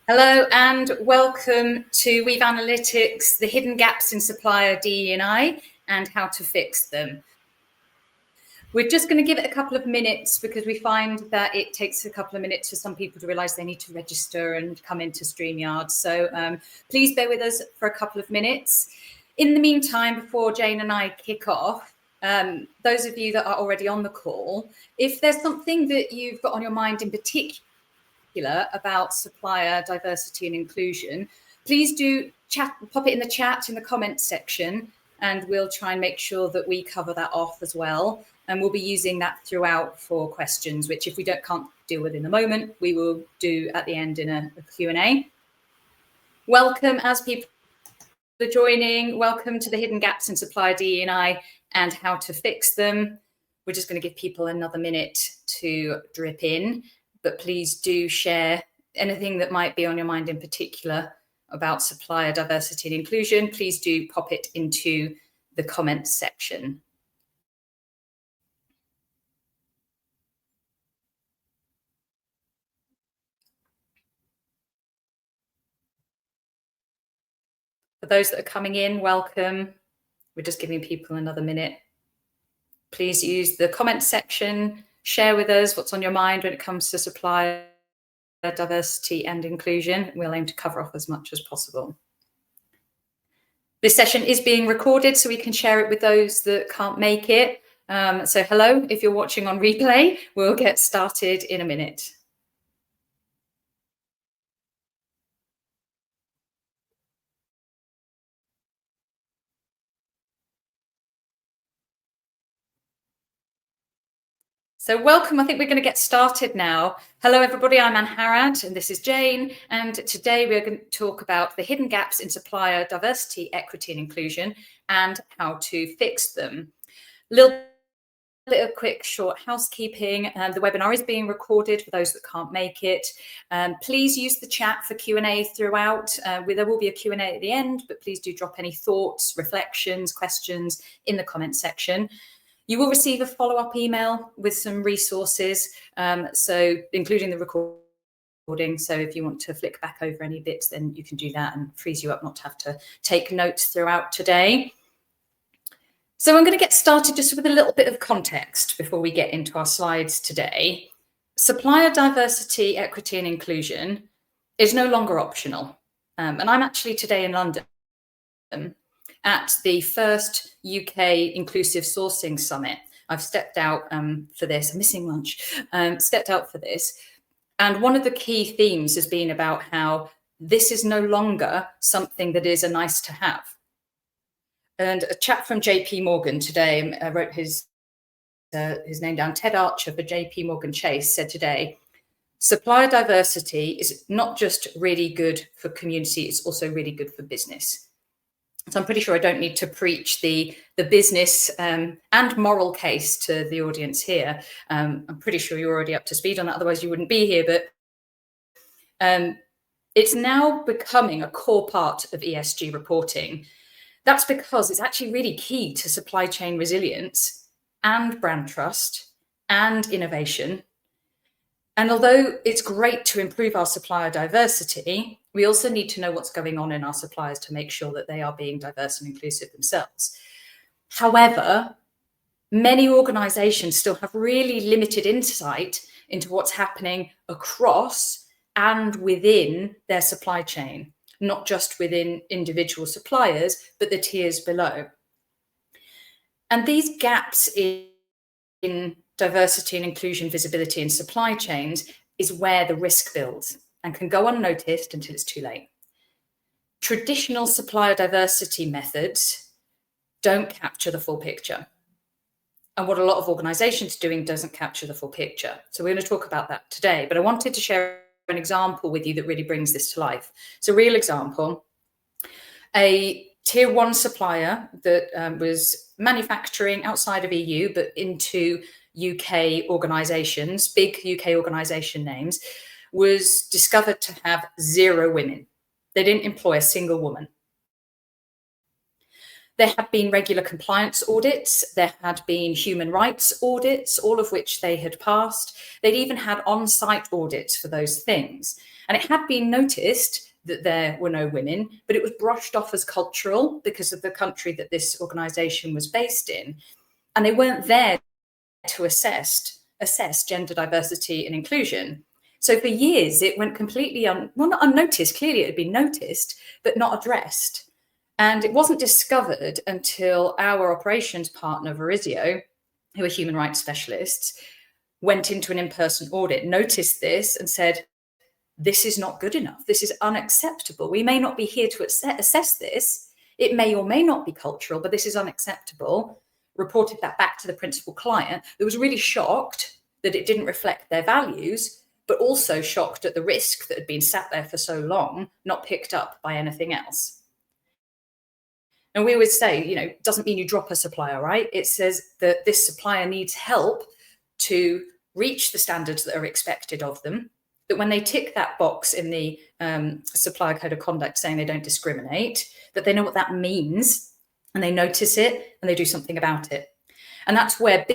Hello and welcome to Weave Analytics, the hidden gaps in supplier DE&I and how to fix them. We're just going to give it a couple of minutes because we find that it takes a couple of minutes for some people to realise they need to register and come into StreamYard. So please bear with us for a couple of minutes. In the meantime, before Jane and I kick off, those of you that are already on the call, if there's something that you've got on your mind in particular about supplier diversity and inclusion, please do pop it in the chat in the comments section, and we'll try and make sure that we cover that off as well. And we'll be using that throughout for questions, which if we can't deal with in the moment, we will do at the end in a Q&A. Welcome as people are joining. Welcome to the hidden gaps in supplier DE&I and how to fix them. We're just going to give people another minute to drip in. But please do share anything that might be on your mind in particular about supplier diversity and inclusion. Please do pop it into the comments section. For those that are coming in, welcome. We're just giving people another minute. Please use the comments section. Share with us what's on your mind when it comes to supplier diversity and inclusion. We'll aim to cover off as much as possible. This session is being recorded so we can share it with those that can't make it. So hello, if you're watching on replay, we'll get started in a minute. So welcome, I think we're going to get started now. Hello everybody, I'm Angharad and this is Jane, and today we're going to talk about the hidden gaps in supplier diversity, equity and inclusion and how to fix them. A little bit of quick short housekeeping. The webinar is being recorded for those that can't make it. Please use the chat for Q&A throughout. There will be a Q&A at the end, but please do drop any thoughts, reflections, questions in the comment section. You will receive a follow-up email with some resources, so including the recording. So if you want to flick back over any bits, then you can do that and frees you up not to have to take notes throughout today. So I'm going to get started just with a little bit of context before we get into our slides today. Supplier diversity, equity and inclusion is no longer optional. And I'm actually today in London at the first UK Inclusive Sourcing Summit. I've stepped out for this, I'm missing lunch, stepped out for this. And one of the key themes has been about how this is no longer something that is a nice to have. And a chap from JP Morgan today, I wrote his name down, Ted Archer for JP Morgan Chase, said today, supplier diversity is not just really good for community, it's also really good for business. So I'm pretty sure I don't need to preach the business and moral case to the audience here. I'm pretty sure you're already up to speed on that, otherwise you wouldn't be here. But it's now becoming a core part of ESG reporting. That's because it's actually really key to supply chain resilience and brand trust and innovation. And although it's great to improve our supplier diversity, we also need to know what's going on in our suppliers to make sure that they are being diverse and inclusive themselves. However, many organizations still have really limited insight into what's happening across and within their supply chain, not just within individual suppliers, but the tiers below. And these gaps in diversity and inclusion visibility in supply chains is where the risk builds and can go unnoticed until it's too late. Traditional supplier diversity methods don't capture the full picture. And what a lot of organizations are doing doesn't capture the full picture. So we're going to talk about that today, but I wanted to share an example with you that really brings this to life. So a real example, a tier one supplier that was manufacturing outside of EU, but into UK organizations, big UK organization names, was discovered to have 0 women. They didn't employ a single woman. There had been regular compliance audits, there had been human rights audits, all of which they had passed. They'd even had on-site audits for those things. And it had been noticed that there were no women, but it was brushed off as cultural because of the country that this organisation was based in. And they weren't there to assess gender diversity and inclusion. So for years, it went completely not unnoticed. Clearly, it had been noticed, but not addressed. And it wasn't discovered until our operations partner, Verizio, who are human rights specialists, went into an in-person audit, noticed this and said, this is not good enough. This is unacceptable. We may not be here to assess this. It may or may not be cultural, but this is unacceptable. Reported that back to the principal client, who was really shocked that it didn't reflect their values, but also shocked at the risk that had been sat there for so long, not picked up by anything else. And we always say, it doesn't mean you drop a supplier, right? It says that this supplier needs help to reach the standards that are expected of them, that when they tick that box in the supplier code of conduct saying they don't discriminate, that they know what that means and they notice it and they do something about it. And that's where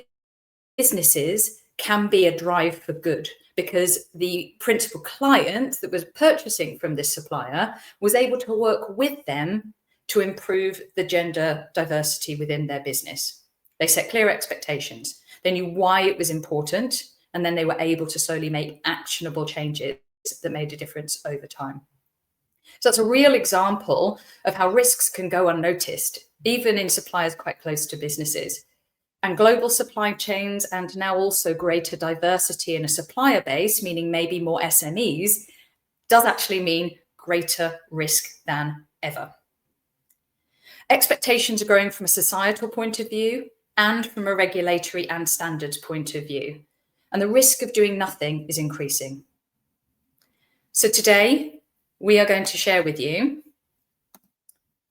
businesses can be a drive for good, because the principal client that was purchasing from this supplier was able to work with them to improve the gender diversity within their business. They set clear expectations. They knew why it was important, and then they were able to slowly make actionable changes that made a difference over time. So that's a real example of how risks can go unnoticed, even in suppliers quite close to businesses. And global supply chains, and now also greater diversity in a supplier base, meaning maybe more SMEs, does actually mean greater risk than ever. Expectations are growing from a societal point of view and from a regulatory and standards point of view. And the risk of doing nothing is increasing. So today, we are going to share with you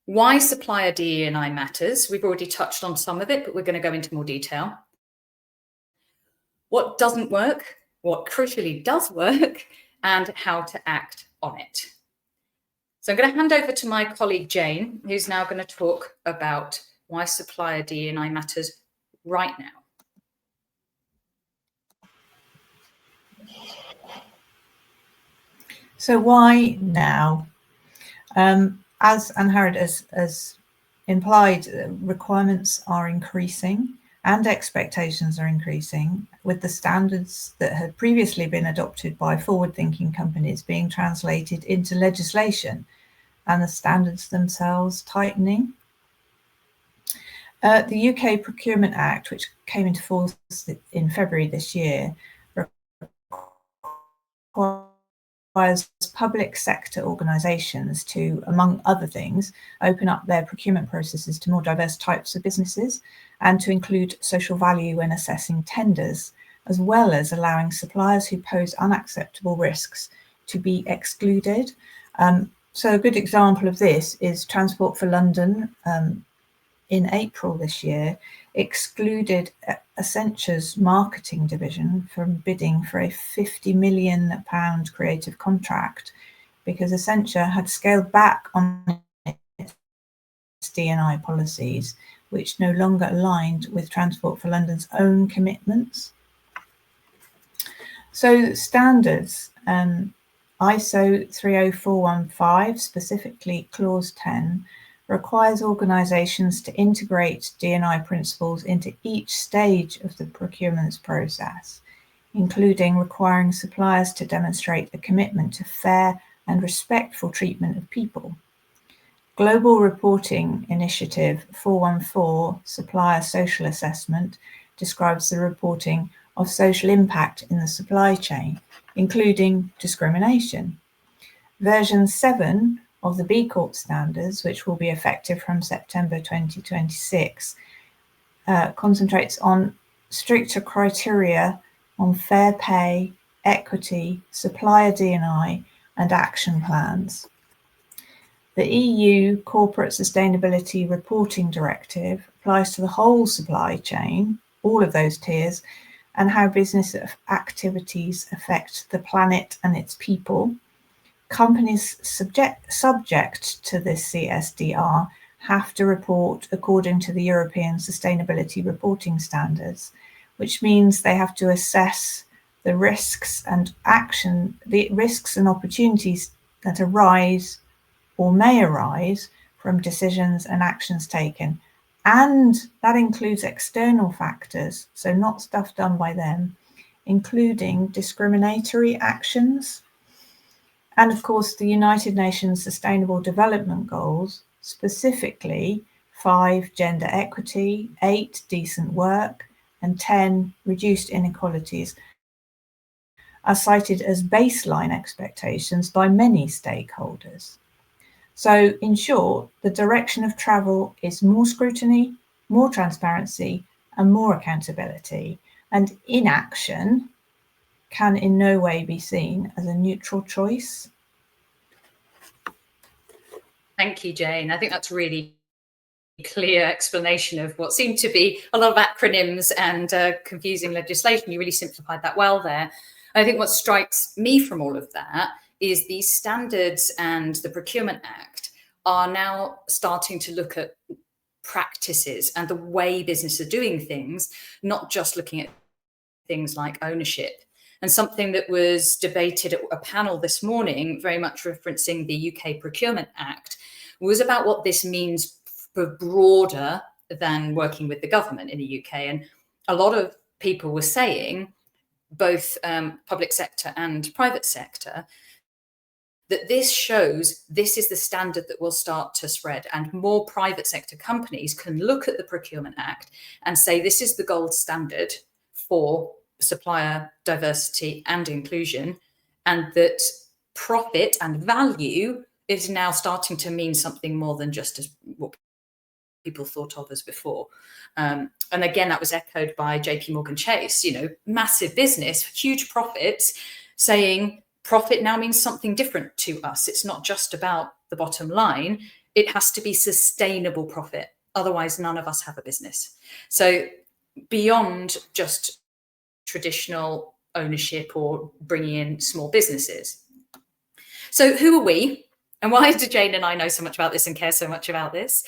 why Supplier DE&I matters. We've already touched on some of it, but we're going to go into more detail. What doesn't work, what crucially does work, and how to act on it. So I'm going to hand over to my colleague Jane, who's now going to talk about why Supplier DE&I matters right now. So why now? As Angharad has implied, requirements are increasing and expectations are increasing, with the standards that had previously been adopted by forward-thinking companies being translated into legislation and the standards themselves tightening. The UK Procurement Act, which came into force in February this year, requires public sector organisations to, among other things, open up their procurement processes to more diverse types of businesses and to include social value when assessing tenders, as well as allowing suppliers who pose unacceptable risks to be excluded. So a good example of this is Transport for London in April this year excluded Accenture's marketing division from bidding for a £50 million creative contract because Accenture had scaled back on its D&I policies, which no longer aligned with Transport for London's own commitments. So standards, ISO 30415, specifically Clause 10, requires organisations to integrate D&I principles into each stage of the procurement process, including requiring suppliers to demonstrate a commitment to fair and respectful treatment of people. Global Reporting Initiative 414 Supplier Social Assessment describes the reporting of social impact in the supply chain, including discrimination. Version 7 of the B Corp standards, which will be effective from September 2026, concentrates on stricter criteria on fair pay, equity, supplier D&I, and action plans. The EU Corporate Sustainability Reporting Directive applies to the whole supply chain, all of those tiers, and how business activities affect the planet and its people. Companies subject to this CSDR have to report according to the European Sustainability Reporting Standards, which means they have to assess the risks and opportunities that arise or may arise from decisions and actions taken. And that includes external factors, so not stuff done by them, including discriminatory actions. And of course, the United Nations Sustainable Development Goals, specifically 5, gender equity, 8, decent work, and 10, reduced inequalities, are cited as baseline expectations by many stakeholders. So in short, the direction of travel is more scrutiny, more transparency, and more accountability. And inaction can in no way be seen as a neutral choice. Thank you, Jane. I think that's really clear explanation of what seemed to be a lot of acronyms and confusing legislation. You really simplified that well there. I think what strikes me from all of that is these standards and the Procurement Act are now starting to look at practices and the way business are doing things, not just looking at things like ownership. And something that was debated at a panel this morning, very much referencing the UK Procurement Act, was about what this means for broader than working with the government in the UK. And a lot of people were saying, both public sector and private sector, that this shows this is the standard that will start to spread, and more private sector companies can look at the Procurement Act and say this is the gold standard for supplier diversity and inclusion, and that profit and value is now starting to mean something more than just as what people thought of as before. And again, that was echoed by JP Morgan Chase, massive business, huge profits, saying profit now means something different to us. It's not just about the bottom line. It has to be sustainable profit. Otherwise, none of us have a business. So beyond just traditional ownership or bringing in small businesses. So who are we? And why do Jane and I know so much about this and care so much about this?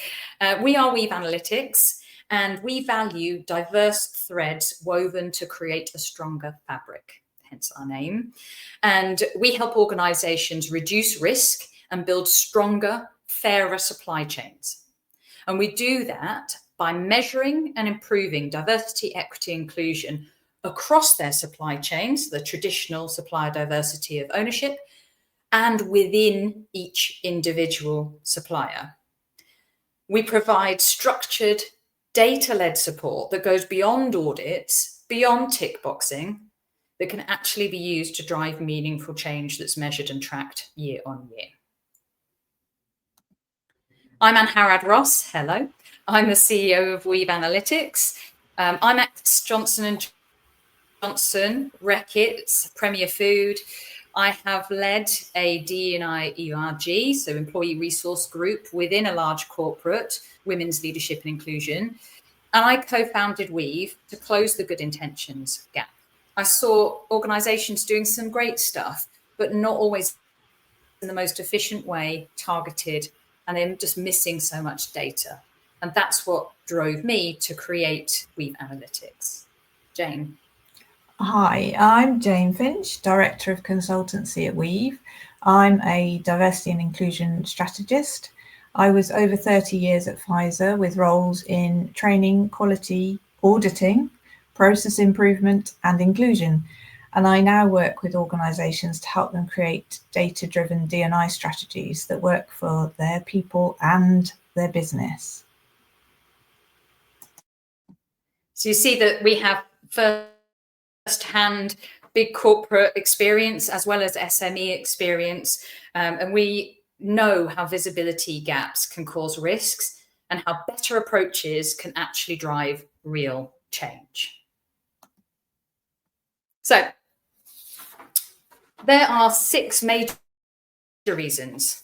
We are Weave Analytics, and we value diverse threads woven to create a stronger fabric, hence our name. And we help organizations reduce risk and build stronger, fairer supply chains. And we do that by measuring and improving diversity, equity, inclusion across their supply chains, the traditional supplier diversity of ownership, and within each individual supplier. We provide structured, data-led support that goes beyond audits, beyond tick boxing, that can actually be used to drive meaningful change that's measured and tracked year on year. I'm Angharad Ross. Hello. I'm the CEO of Weave Analytics. I'm at Johnson & Johnson, Reckitt, Premier Food. I have led a DE&I ERG, so employee resource group within a large corporate, women's leadership and inclusion. And I co-founded Weave to close the good intentions gap. I saw organizations doing some great stuff, but not always in the most efficient way, targeted, and then just missing so much data. And that's what drove me to create Weave Analytics. Jane. Hi, I'm Jane Finch, Director of Consultancy at Weave. I'm a diversity and inclusion strategist. I was over 30 years at Pfizer with roles in training, quality, auditing, process improvement, and inclusion. And I now work with organisations to help them create data-driven D&I strategies that work for their people and their business. So you see that we have first-hand big corporate experience as well as SME experience, and we know how visibility gaps can cause risks and how better approaches can actually drive real change. So there are 6 major reasons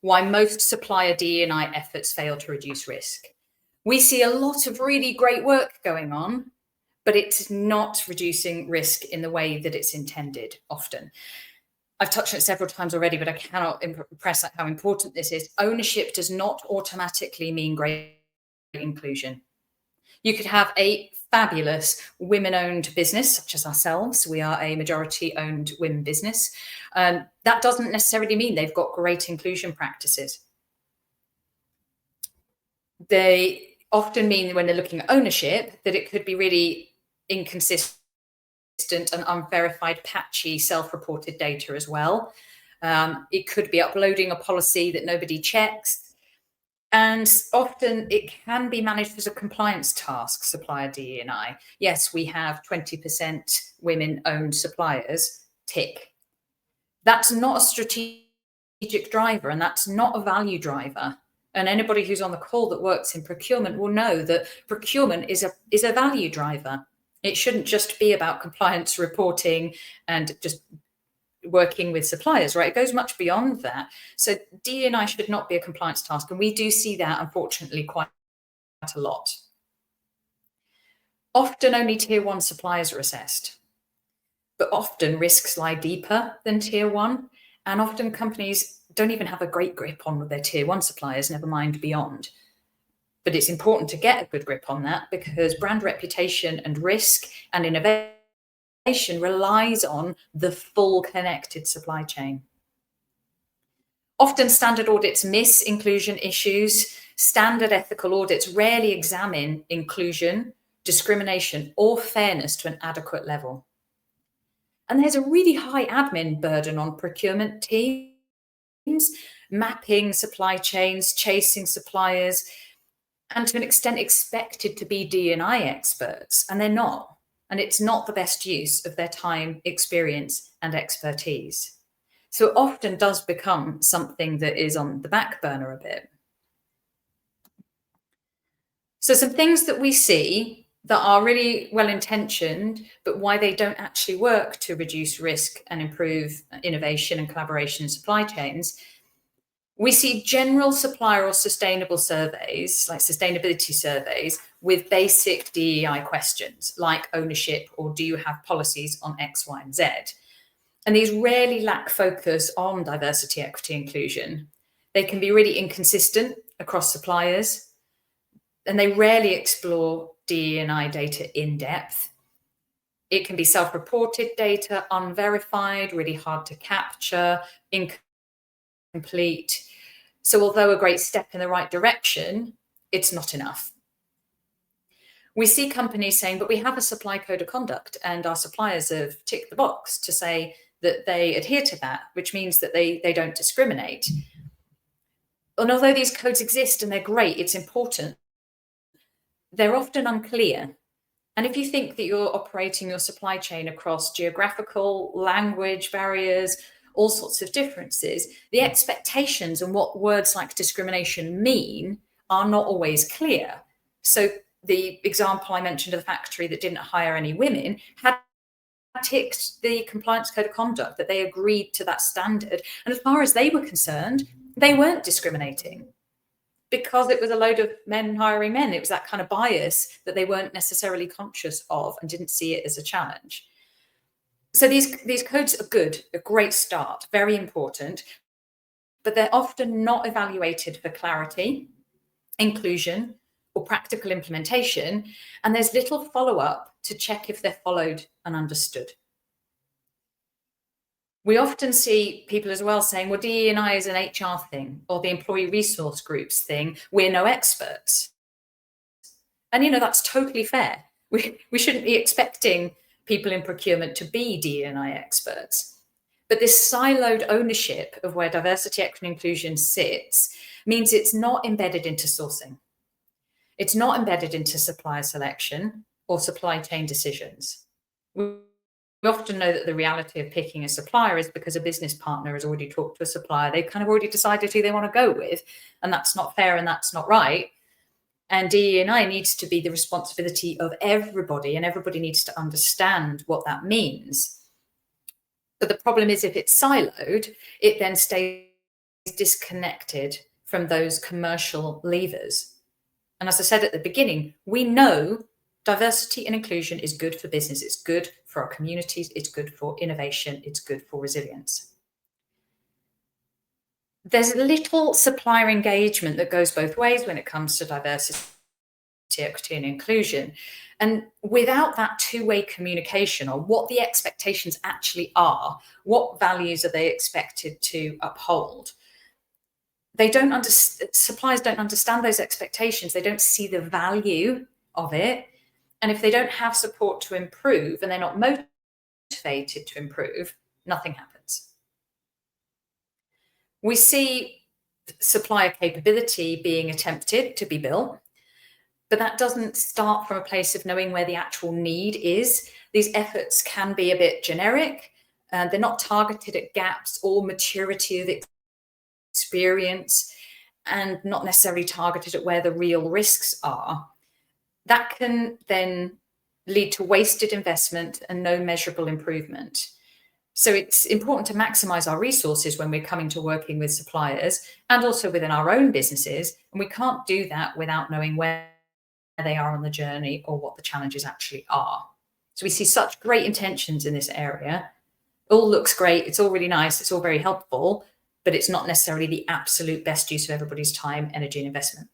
why most supplier DE&I efforts fail to reduce risk. We see a lot of really great work going on, but it's not reducing risk in the way that it's intended often. I've touched on it several times already, but I cannot impress how important this is. Ownership does not automatically mean great inclusion. You could have a fabulous women-owned business, such as ourselves. We are a majority-owned women business. That doesn't necessarily mean they've got great inclusion practices. They often mean, when they're looking at ownership, that it could be really inconsistent and unverified, patchy, self-reported data as well. It could be uploading a policy that nobody checks. And often it can be managed as a compliance task, supplier DE&I. Yes, we have 20% women-owned suppliers, tick. That's not a strategic driver, and that's not a value driver. And anybody who's on the call that works in procurement will know that procurement is a value driver. It shouldn't just be about compliance reporting and just working with suppliers, right? It goes much beyond that. So DE&I should not be a compliance task. And we do see that, unfortunately, quite a lot. Often only tier 1 suppliers are assessed, but often risks lie deeper than tier 1. And often companies don't even have a great grip on their tier 1 suppliers, never mind beyond. But it's important to get a good grip on that, because brand reputation and risk and innovation relies on the full connected supply chain. Often standard audits miss inclusion issues. Standard ethical audits rarely examine inclusion, discrimination, or fairness to an adequate level. And there's a really high admin burden on procurement teams, mapping supply chains, chasing suppliers, and to an extent expected to be D&I experts, and they're not. And it's not the best use of their time, experience, and expertise. So it often does become something that is on the back burner a bit. So some things that we see that are really well-intentioned, but why they don't actually work to reduce risk and improve innovation and collaboration in supply chains. We see general supplier or sustainable surveys, like sustainability surveys, with basic DEI questions like ownership or do you have policies on X, Y, and Z? And these rarely lack focus on diversity, equity, inclusion. They can be really inconsistent across suppliers, and they rarely explore DE&I data in depth. It can be self-reported data, unverified, really hard to capture, incomplete. So although a great step in the right direction, it's not enough. We see companies saying, but we have a supply code of conduct and our suppliers have ticked the box to say that they adhere to that, which means that they don't discriminate. And although these codes exist and they're great, it's important, they're often unclear. And if you think that you're operating your supply chain across geographical, language barriers, all sorts of differences, the expectations and what words like discrimination mean are not always clear. So the example I mentioned of the factory that didn't hire any women had ticked the compliance code of conduct, that they agreed to that standard. And as far as they were concerned, they weren't discriminating because it was a load of men hiring men. It was that kind of bias that they weren't necessarily conscious of and didn't see it as a challenge. So these codes are good, a great start, very important, but they're often not evaluated for clarity, inclusion, or practical implementation, and there's little follow-up to check if they're followed and understood. We often see people as well saying, well, DE&I is an HR thing, or the employee resource groups thing, we're no experts. And, that's totally fair. We shouldn't be expecting people in procurement to be DE&I experts. But this siloed ownership of where diversity, equity, and inclusion sits means it's not embedded into sourcing. It's not embedded into supplier selection or supply chain decisions. We often know that the reality of picking a supplier is because a business partner has already talked to a supplier. They've kind of already decided who they want to go with, and that's not fair and that's not right. And DE&I needs to be the responsibility of everybody, and everybody needs to understand what that means. But the problem is, if it's siloed, it then stays disconnected from those commercial levers. And as I said at the beginning, we know diversity and inclusion is good for business. It's good for our communities. It's good for innovation. It's good for resilience. there's little supplier engagement that goes both ways when it comes to diversity, equity and inclusion. And without that two-way communication on what the expectations actually are, what values are they expected to uphold, suppliers don't understand those expectations. They don't see the value of it. And if they don't have support to improve and they're not motivated to improve, nothing happens. We see supplier capability being attempted to be built, but that doesn't start from a place of knowing where the actual need is. These efforts can be a bit generic. They're not targeted at gaps or maturity of experience, and not necessarily targeted at where the real risks are. That can then lead to wasted investment and no measurable improvement. So it's important to maximize our resources when we're coming to working with suppliers and also within our own businesses. And we can't do that without knowing where they are on the journey or what the challenges actually are. So we see such great intentions in this area. It all looks great. It's all really nice. It's all very helpful, but it's not necessarily the absolute best use of everybody's time, energy, and investment.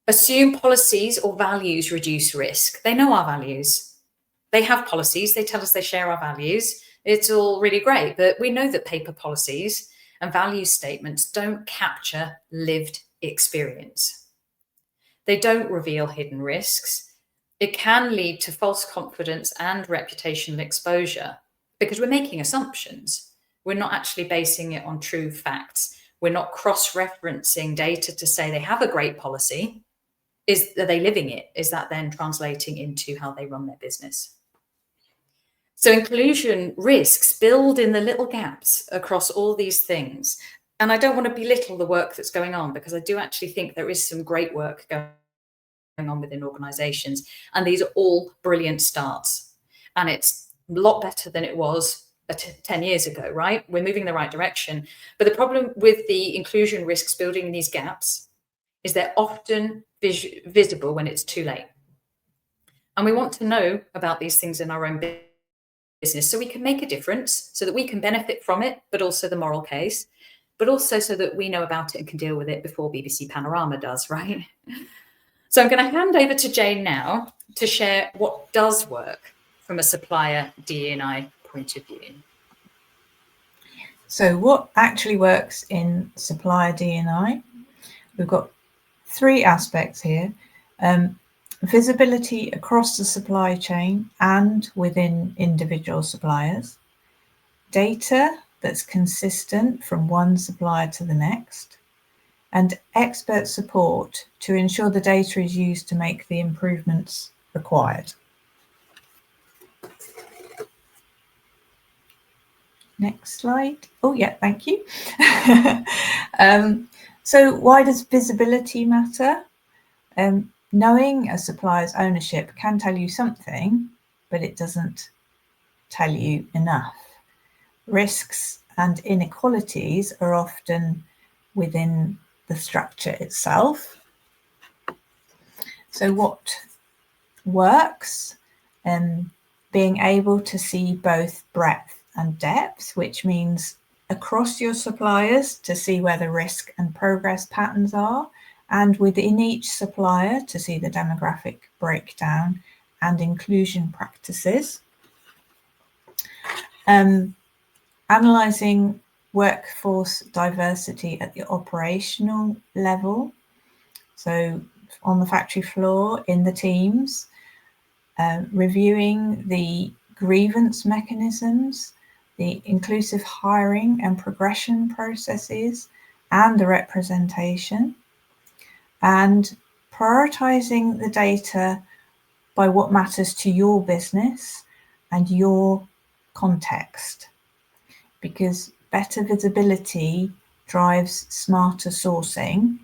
Assume policies or values reduce risk. They know our values. They have policies. They tell us they share our values. It's all really great, but we know that paper policies and value statements don't capture lived experience. They don't reveal hidden risks. It can lead to false confidence and reputational exposure because we're making assumptions. We're not actually basing it on true facts. We're not cross-referencing data to say they have a great policy. Are they living it? Is that then translating into how they run their business? So inclusion risks build in the little gaps across all these things. And I don't want to belittle the work that's going on, because I do actually think there is some great work going on within organizations. And these are all brilliant starts. And it's a lot better than it was 10 years ago, right? We're moving in the right direction. But the problem with the inclusion risks building in these gaps is they're often visible when it's too late. And we want to know about these things in our own business so we can make a difference, so that we can benefit from it, but also the moral case, but also so that we know about it and can deal with it before BBC Panorama does, right? So I'm going to hand over to Jane now to share what does work from a supplier DE&I point of view. So what actually works in supplier DE&I? We've got three aspects here. Visibility across the supply chain and within individual suppliers. Data that's consistent from one supplier to the next. And expert support to ensure the data is used to make the improvements required. Next slide. Oh yeah, thank you. So why does visibility matter? Knowing a supplier's ownership can tell you something, but it doesn't tell you enough. Risks and inequalities are often within the structure itself. So what works? Being able to see both breadth and depth, which means across your suppliers to see where the risk and progress patterns are, and within each supplier to see the demographic breakdown and inclusion practices. Analysing workforce diversity at the operational level, so on the factory floor, in the teams, reviewing the grievance mechanisms, the inclusive hiring and progression processes, and the representation, and prioritising the data by what matters to your business and your context, because better visibility drives smarter sourcing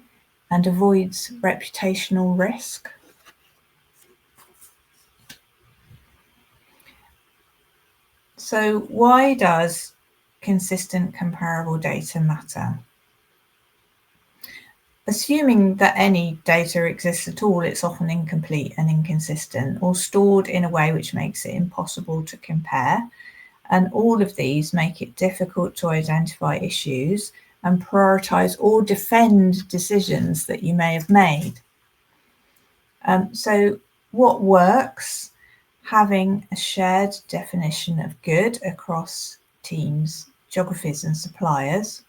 and avoids reputational risk. So why does consistent comparable data matter? Assuming that any data exists at all, it's often incomplete and inconsistent, or stored in a way which makes it impossible to compare. And all of these make it difficult to identify issues and prioritise or defend decisions that you may have made. So what works? Having a shared definition of good across teams, geographies and suppliers.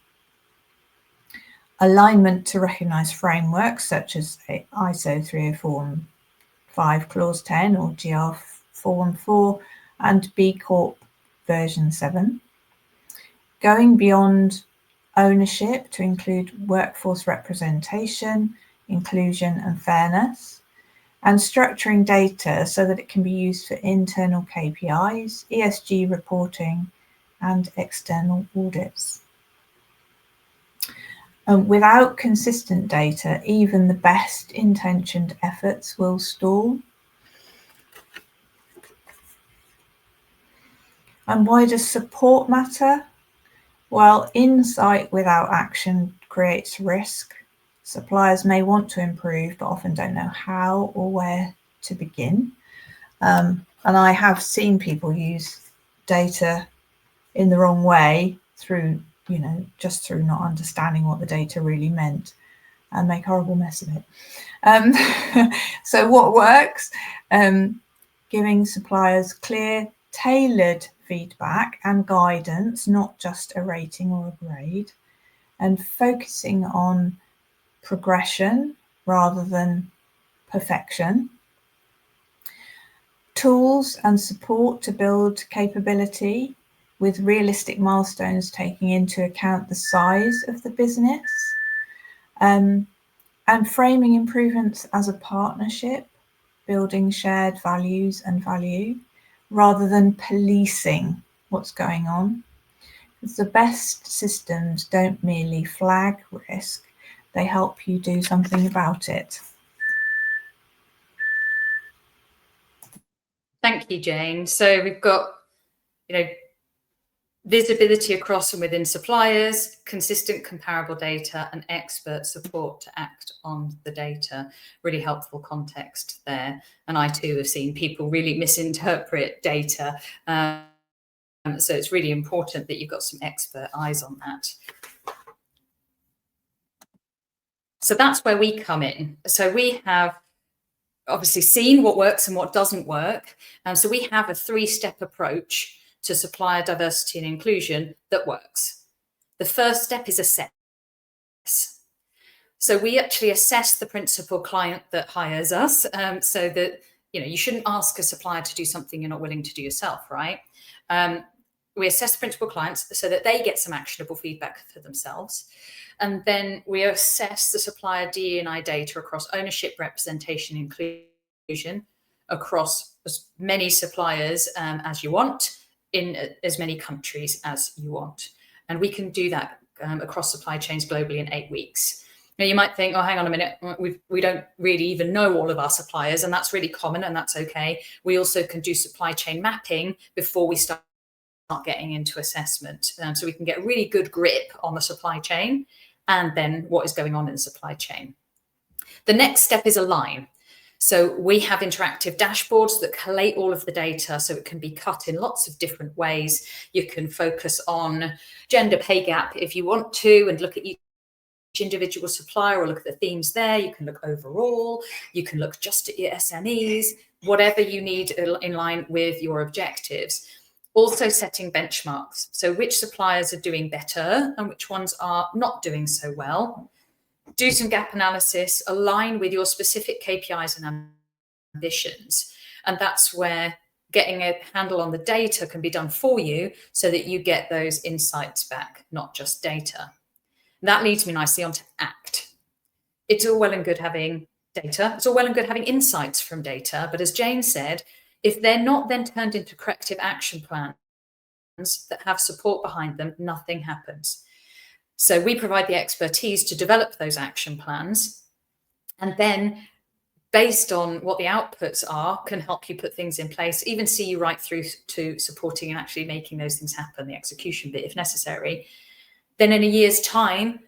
Alignment to recognised frameworks such as ISO 30415 Clause 10 or GR 414 and B Corp version 7. Going beyond ownership to include workforce representation, inclusion and fairness, and structuring data so that it can be used for internal KPIs, ESG reporting, and external audits. Without consistent data, even the best intentioned efforts will stall. And why does support matter? Well, insight without action creates risk. Suppliers may want to improve, but often don't know how or where to begin. And I have seen people use data in the wrong way through, just through not understanding what the data really meant and make a horrible mess of it. So what works? Giving suppliers clear, tailored feedback and guidance, not just a rating or a grade, and focusing on progression rather than perfection. Tools and support to build capability with realistic milestones taking into account the size of the business, and framing improvements as a partnership, building shared values and value rather than policing what's going on. Because the best systems don't merely flag risk, they help you do something about it. Thank you, Jane. So we've got, visibility across and within suppliers, consistent comparable data, and expert support to act on the data. Really helpful context there. And I too have seen people really misinterpret data. So it's really important that you've got some expert eyes on that. So that's where we come in. So we have obviously seen what works and what doesn't work. So we have a 3-step approach to supplier diversity and inclusion that works. The first step is assess. So we actually assess the principal client that hires us, so that you shouldn't ask a supplier to do something you're not willing to do yourself, right? We assess principal clients so that they get some actionable feedback for themselves. And then we assess the supplier DE&I data across ownership, representation, inclusion, across as many suppliers as you want, in as many countries as you want. And we can do that across supply chains globally in 8 weeks. Now you might think, oh, hang on a minute, we don't really even know all of our suppliers, and that's really common, and that's okay. We also can do supply chain mapping before we start getting into assessment. So we can get a really good grip on the supply chain and then what is going on in the supply chain. The next step is align. So we have interactive dashboards that collate all of the data so it can be cut in lots of different ways. You can focus on gender pay gap if you want to and look at each individual supplier or look at the themes there. You can look overall, you can look just at your SMEs, whatever you need in line with your objectives. Also setting benchmarks. So which suppliers are doing better and which ones are not doing so well. Do some gap analysis, align with your specific KPIs and ambitions. And that's where getting a handle on the data can be done for you so that you get those insights back, not just data. That leads me nicely on to act. It's all well and good having data. It's all well and good having insights from data. But as Jane said, if they're not then turned into corrective action plans that have support behind them, nothing happens. So we provide the expertise to develop those action plans, and then based on what the outputs are, can help you put things in place, even see you right through to supporting and actually making those things happen, the execution bit if necessary. Then in a year's time,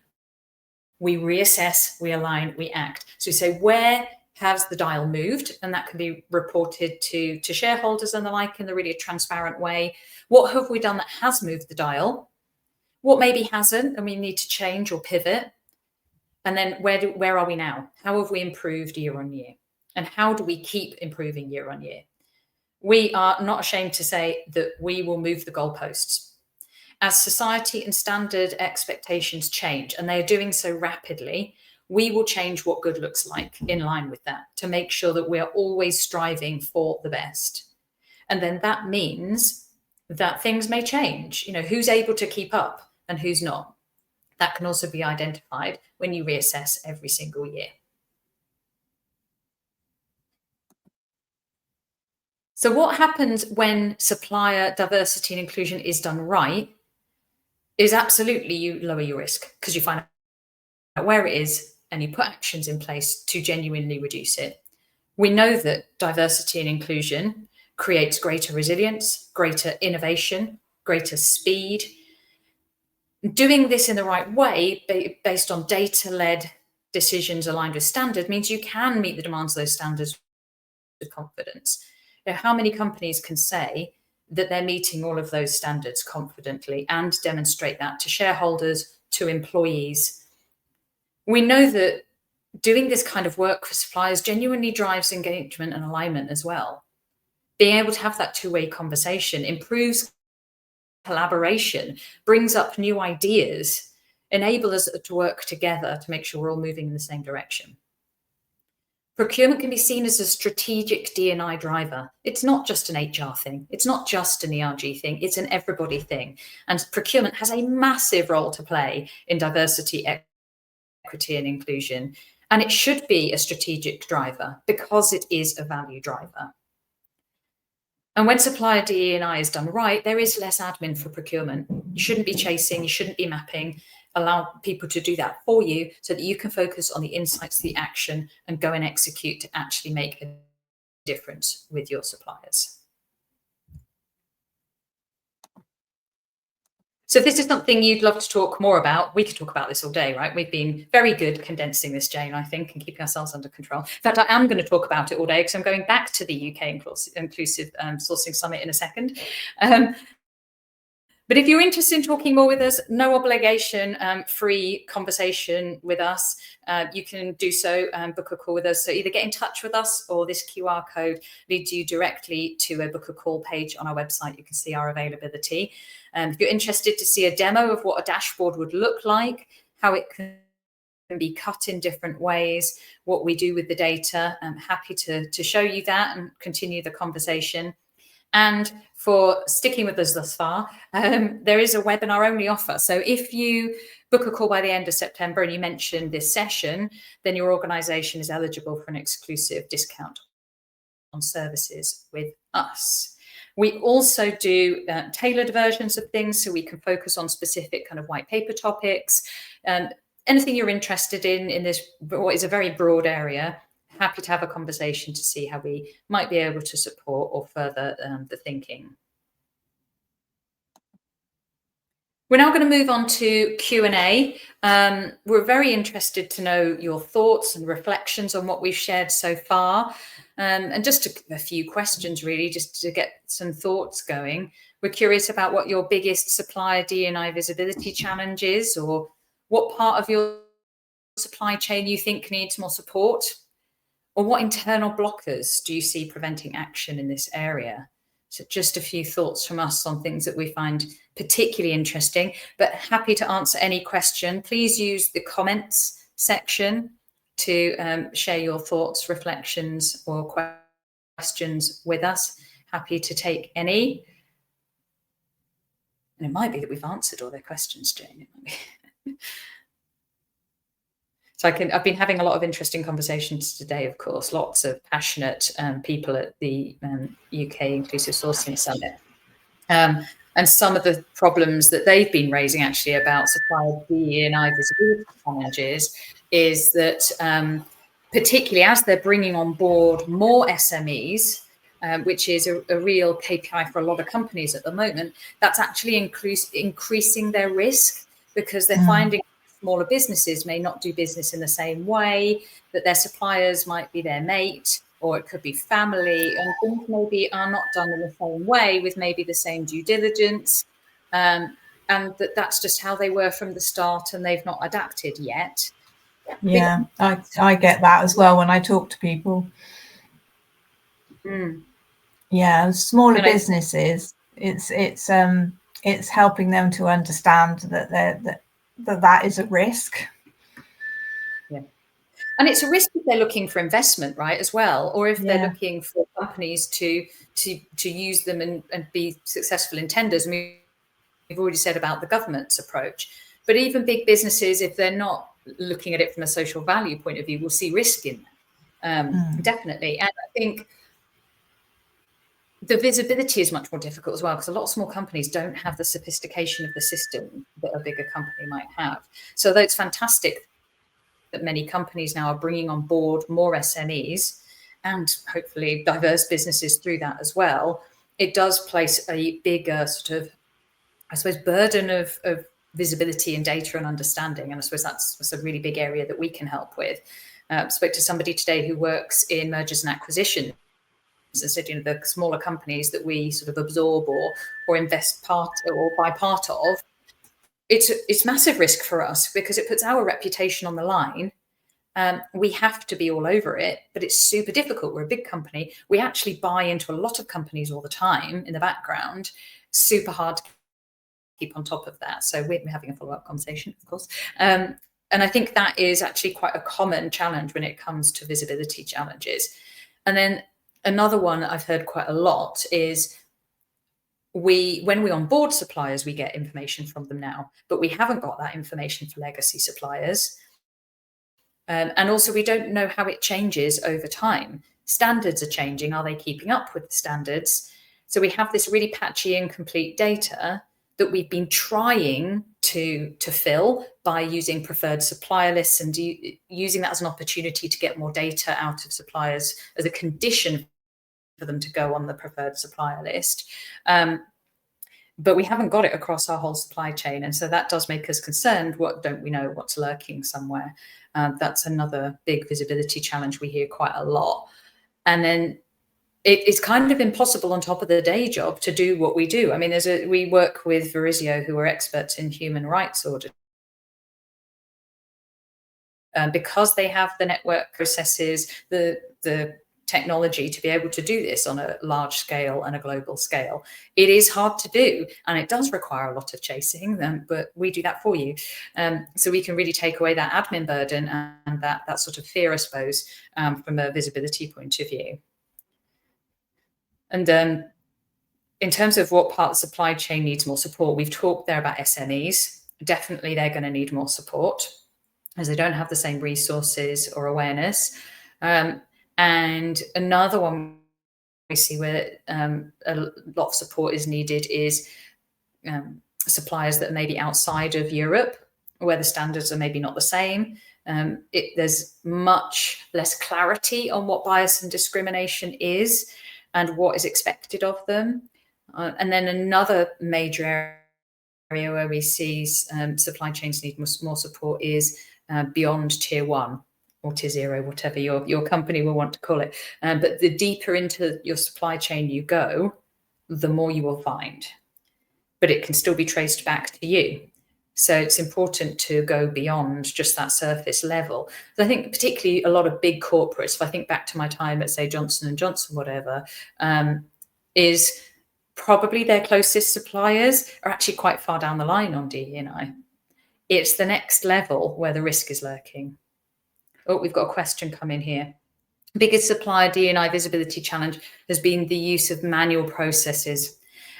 we reassess, we align, we act. So we say, where has the dial moved? And that can be reported to shareholders and the like in a really transparent way. What have we done that has moved the dial? what maybe hasn't, and we need to change or pivot. And then where are we now? How have we improved year on year? And how do we keep improving year on year? We are not ashamed to say that we will move the goalposts. As society and standard expectations change, and they are doing so rapidly, we will change what good looks like in line with that to make sure that we are always striving for the best. And then that means that things may change. Who's able to keep up and who's not. That can also be identified when you reassess every single year. So what happens when supplier diversity and inclusion is done right is absolutely you lower your risk because you find out where it is and you put actions in place to genuinely reduce it. We know that diversity and inclusion creates greater resilience, greater innovation, greater speed. Doing this in the right way, based on data-led decisions aligned with standard, means you can meet the demands of those standards with confidence. How many companies can say that they're meeting all of those standards confidently and demonstrate that to shareholders, to employees? We know that doing this kind of work for suppliers genuinely drives engagement and alignment as well. Being able to have that two-way conversation improves collaboration, brings up new ideas, enables us to work together to make sure we're all moving in the same direction. Procurement can be seen as a strategic D&I driver. It's not just an HR thing. It's not just an ERG thing. It's an everybody thing. And procurement has a massive role to play in diversity, equity, and inclusion. And it should be a strategic driver because it is a value driver. And when supplier DE&I is done right, there is less admin for procurement. You shouldn't be chasing, you shouldn't be mapping. Allow people to do that for you so that you can focus on the insights, the action, and go and execute to actually make a difference with your suppliers. So if this is something you'd love to talk more about, we could talk about this all day, right? We've been very good condensing this, Jane, I think, and keeping ourselves under control. In fact, I am going to talk about it all day because I'm going back to the UK Inclusive Sourcing Summit in a second. But if you're interested in talking more with us, no obligation, free conversation with us, you can do so, book a call with us. So either get in touch with us or this QR code leads you directly to a book a call page on our website. You can see our availability. If you're interested to see a demo of what a dashboard would look like, how it can be cut in different ways, what we do with the data, I'm happy to show you that and continue the conversation. And for sticking with us thus far, there is a webinar only offer. So if you book a call by the end of September and you mention this session, then your organisation is eligible for an exclusive discount on services with us. We also do tailored versions of things so we can focus on specific kind of white paper topics. Anything you're interested in this, what is a very broad area, happy to have a conversation to see how we might be able to support or further the thinking. We're now going to move on to Q&A. We're very interested to know your thoughts and reflections on what we've shared so far. And just a few questions, really, just to get some thoughts going. We're curious about what your biggest supplier DE&I visibility challenge is, or what part of your supply chain you think needs more support. Or what internal blockers do you see preventing action in this area? So just a few thoughts from us on things that we find particularly interesting, but happy to answer any question. Please use the comments section to share your thoughts, reflections, or questions with us. Happy to take any. And it might be that we've answered all their questions, Jane. It might be. So I've been having a lot of interesting conversations today, of course, lots of passionate people at the UK Inclusive Sourcing Summit. And some of the problems that they've been raising actually about supplier DE&I visibility challenges is that particularly as they're bringing on board more SMEs, which is a real KPI for a lot of companies at the moment, that's actually increasing their risk because they're finding smaller businesses may not do business in the same way, that their suppliers might be their mate, or it could be family, and things maybe are not done in the same way with maybe the same due diligence. and that's just how they were from the start, and they've not adapted yet. Yeah, I get that as well when I talk to people. Yeah, smaller businesses, it's helping them to understand that is a risk. Yeah. And it's a risk if they're looking for investment, right, as well, or if they're looking for companies to use them and be successful in tenders. I mean, we've already said about the government's approach, but even big businesses, if they're not looking at it from a social value point of view, will see risk in that, definitely. And I think the visibility is much more difficult as well, because a lot of small companies don't have the sophistication of the system that a bigger company might have. So though it's fantastic that many companies now are bringing on board more SMEs and hopefully diverse businesses through that as well, it does place a bigger sort of, I suppose, burden of visibility and data and understanding. And I suppose that's a really big area that we can help with. Spoke to somebody today who works in mergers and acquisitions, and said, the smaller companies that we sort of absorb or invest part or buy part of, it's massive risk for us because it puts our reputation on the line. We have to be all over it, but it's super difficult. We're a big company. We actually buy into a lot of companies all the time in the background. Super hard to keep on top of that. So we're having a follow-up conversation, of course. And I think that is actually quite a common challenge when it comes to visibility challenges. And then another one I've heard quite a lot is when we onboard suppliers, we get information from them now, but we haven't got that information for legacy suppliers. And also, we don't know how it changes over time. Standards are changing. Are they keeping up with the standards? So we have this really patchy, incomplete data that we've been trying to fill by using preferred supplier lists and using that as an opportunity to get more data out of suppliers as a condition for them to go on the preferred supplier list. But we haven't got it across our whole supply chain. And so that does make us concerned. What don't we know? What's lurking somewhere? That's another big visibility challenge we hear quite a lot. And then it's kind of impossible on top of the day job to do what we do. I mean, we work with Verisio, who are experts in human rights audit. Because they have the network processes, the technology to be able to do this on a large scale and a global scale. It is hard to do, and it does require a lot of chasing, but we do that for you. So we can really take away that admin burden and that sort of fear, I suppose, from a visibility point of view. And in terms of what part of the supply chain needs more support, we've talked there about SMEs. Definitely they're going to need more support as they don't have the same resources or awareness. And another one we see where a lot of support is needed is suppliers that are maybe outside of Europe, where the standards are maybe not the same. There's much less clarity on what bias and discrimination is and what is expected of them. And then another major area where we see supply chains need more support is beyond tier 1 or tier 0, whatever your company will want to call it. But the deeper into your supply chain you go, the more you will find. But it can still be traced back to you. So it's important to go beyond just that surface level. I think particularly a lot of big corporates, if I think back to my time at, say, Johnson & Johnson, whatever, is probably their closest suppliers are actually quite far down the line on DE&I. It's the next level where the risk is lurking. Oh, we've got a question come in here. Biggest supplier DE&I visibility challenge has been the use of manual processes.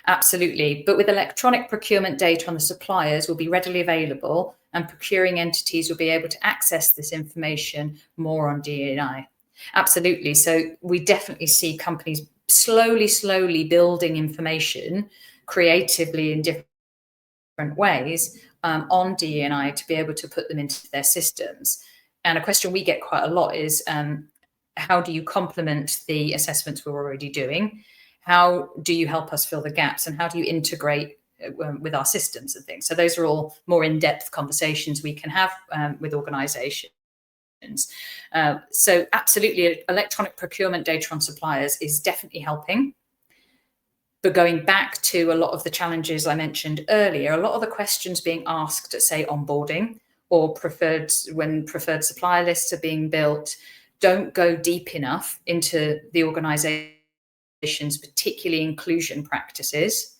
Absolutely. But with electronic procurement data on the suppliers will be readily available, and procuring entities will be able to access this information more on DE&I. Absolutely. So we definitely see companies slowly building information creatively in different ways on DE&I to be able to put them into their systems. And a question we get quite a lot is, how do you complement the assessments we're already doing? How do you help us fill the gaps? And how do you integrate with our systems and things? So those are all more in-depth conversations we can have with organizations. So absolutely, electronic procurement data on suppliers is definitely helping. But going back to a lot of the challenges I mentioned earlier, a lot of the questions being asked at, say, onboarding or when preferred supplier lists are being built, don't go deep enough into the organization's particularly inclusion practices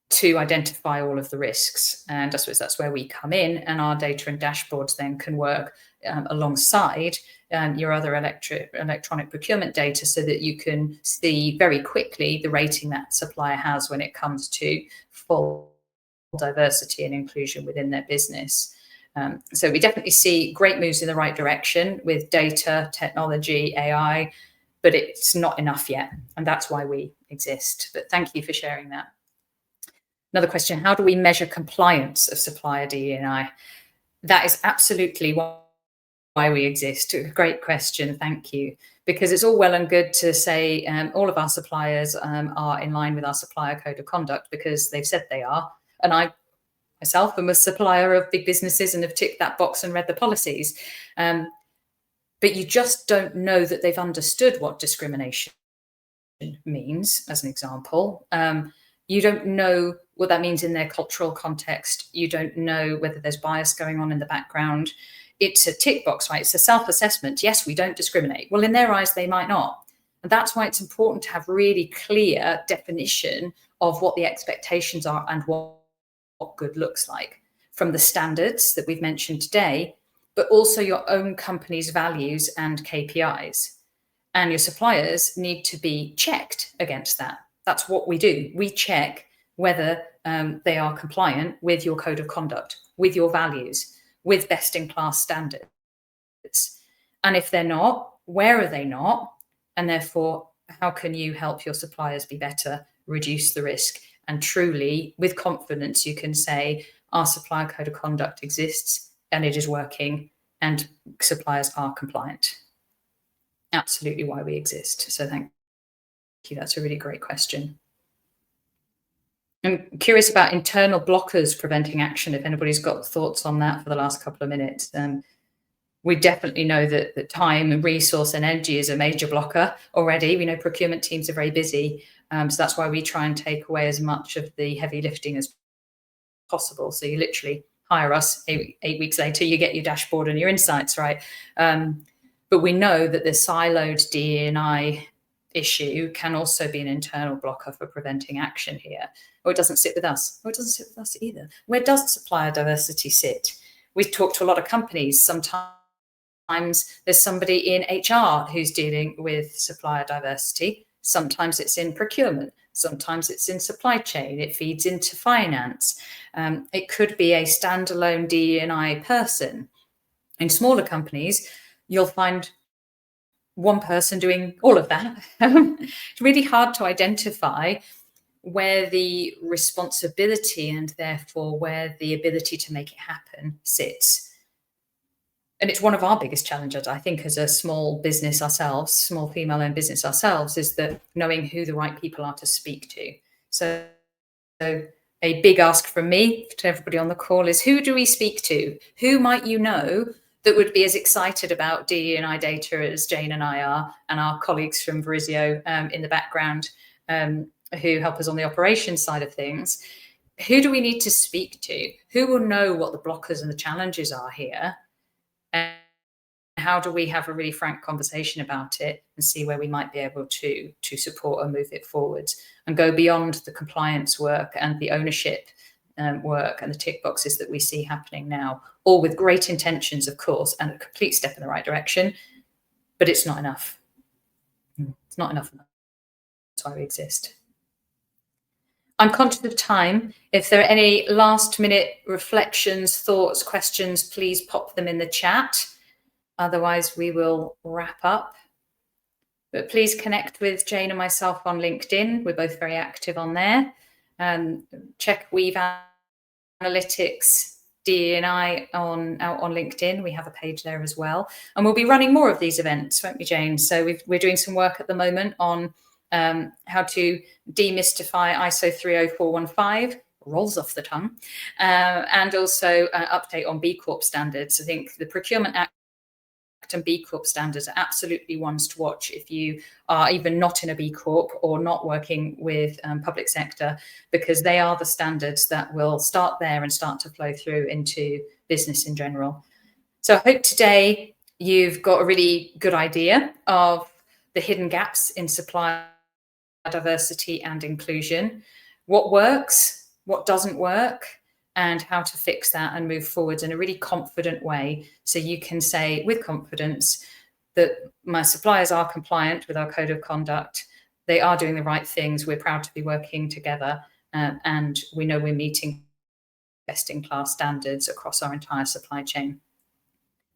to identify all of the risks. And I suppose that's where we come in, and our data and dashboards then can work alongside your other electronic procurement data, so that you can see very quickly the rating that supplier has when it comes to full diversity and inclusion within their business. So we definitely see great moves in the right direction with data, technology, AI, but it's not enough yet. And that's why we exist. But thank you for sharing that. Another question, how do we measure compliance of Supplier DE&I? That is absolutely why we exist. Great question, thank you. Because it's all well and good to say all of our suppliers are in line with our supplier code of conduct because they've said they are. And I myself am a supplier of big businesses and have ticked that box and read the policies. But you just don't know that they've understood what discrimination means, as an example. You don't know what that means in their cultural context. You don't know whether there's bias going on in the background. It's a tick box, right? It's a self-assessment. Yes, we don't discriminate. Well, in their eyes, they might not. And that's why it's important to have really clear definition of what the expectations are and what good looks like, from the standards that we've mentioned today, but also your own company's values and KPIs. And your suppliers need to be checked against that. That's what we do. We check whether they are compliant with your code of conduct, with your values, with best-in-class standards. And if they're not, where are they not? And therefore, how can you help your suppliers be better, reduce the risk? And truly, with confidence, you can say, our supplier code of conduct exists and it is working and suppliers are compliant. Absolutely why we exist. So thank you. That's a really great question. I'm curious about internal blockers preventing action, if anybody's got thoughts on that for the last couple of minutes. We definitely know that the time and resource and energy is a major blocker already. We know procurement teams are very busy. So that's why we try and take away as much of the heavy lifting as possible. So you literally hire us, 8 weeks later, you get your dashboard and your insights, right? But we know that the siloed DE&I issue can also be an internal blocker for preventing action here. Or it doesn't sit with us. Or it doesn't sit with us either. Where does supplier diversity sit? We've talked to a lot of companies. Sometimes there's somebody in HR who's dealing with supplier diversity. Sometimes it's in procurement. Sometimes it's in supply chain. It feeds into finance. It could be a standalone DE&I person. In smaller companies, you'll find one person doing all of that. It's really hard to identify where the responsibility and therefore where the ability to make it happen sits. And it's one of our biggest challenges, I think, as a small business ourselves, small female-owned business ourselves, is that knowing who the right people are to speak to. So a big ask from me to everybody on the call is, who do we speak to? Who might you know that would be as excited about DE&I data as Jane and I are, and our colleagues from Verizio in the background who help us on the operations side of things? Who do we need to speak to? Who will know what the blockers and the challenges are here? And how do we have a really frank conversation about it and see where we might be able to support and move it forward and go beyond the compliance work and the ownership work and the tick boxes that we see happening now, all with great intentions, of course, and a complete step in the right direction, but it's not enough. It's not enough. That's why we exist. I'm conscious of time. If there are any last minute reflections, thoughts, questions, please pop them in the chat. Otherwise, we will wrap up. But please connect with Jane and myself on LinkedIn. We're both very active on there. Check Weave Analytics DE&I on LinkedIn. We have a page there as well. And we'll be running more of these events, won't we, Jane? So we're doing some work at the moment on how to demystify ISO 30415, rolls off the tongue, and also update on B Corp standards. I think the Procurement Act and B Corp standards are absolutely ones to watch if you are even not in a B Corp or not working with public sector, because they are the standards that will start there and start to flow through into business in general. So I hope today you've got a really good idea of the hidden gaps in supplier diversity and inclusion, what works, what doesn't work, and how to fix that and move forwards in a really confident way. So you can say with confidence that my suppliers are compliant with our code of conduct, they are doing the right things, we're proud to be working together, and we know we're meeting best-in-class standards across our entire supply chain.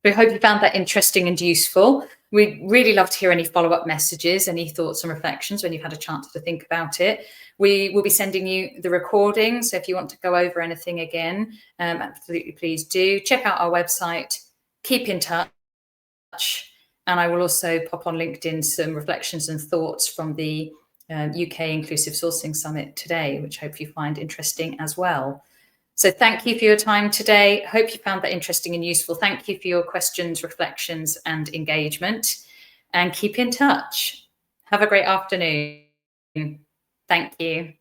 We hope you found that interesting and useful. We'd really love to hear any follow-up messages, any thoughts and reflections when you've had a chance to think about it. We will be sending you the recording, so if you want to go over anything again, absolutely please do. Check out our website, keep in touch, and I will also pop on LinkedIn some reflections and thoughts from the UK Inclusive Sourcing Summit today, which I hope you find interesting as well. So thank you for your time today. Hope you found that interesting and useful. Thank you for your questions, reflections, and engagement. And keep in touch. Have a great afternoon. Thank you.